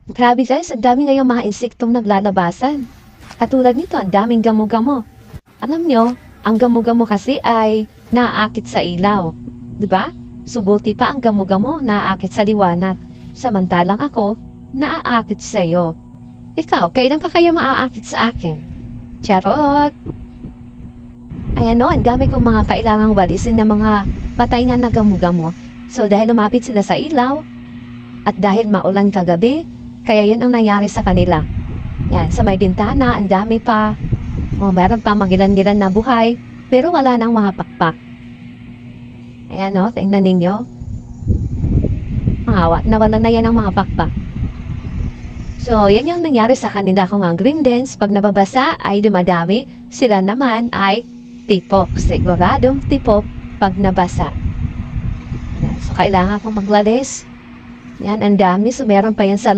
Grabe guys, ang dami ngayong mga insektong naglalabasan. Katulad nito, ang daming gamo-gamo. Alam nyo, ang gamo-gamo kasi ay naaakit sa ilaw. Diba? Subuti pa ang gamo-gamo naaakit sa liwanag. Samantalang ako, naaakit sa iyo. Ikaw, kailan pa kaya maaakit sa akin? Charot! Ayan o, ang dami kong mga kailangang walisin ng mga patay na nagamo-gamo. So dahil lumapit sila sa ilaw, at dahil maulan kagabi, kaya yun ang nangyari sa kanila. Yan, sa may bintana, ang dami pa. O, meron pa magilan-gilan na buhay, pero wala nang mga pakpak. Ayan o, tingnan ninyo. Nawala na yan ang mga pakpak. So, yan yung nangyari sa kanila kung ang green dens, pag nababasa ay dumadami, sila naman ay tipok. Siguradong tipok pag nabasa. Yan, so, kailangan kong magwalis. Yan, ang dami. So, meron pa yan sa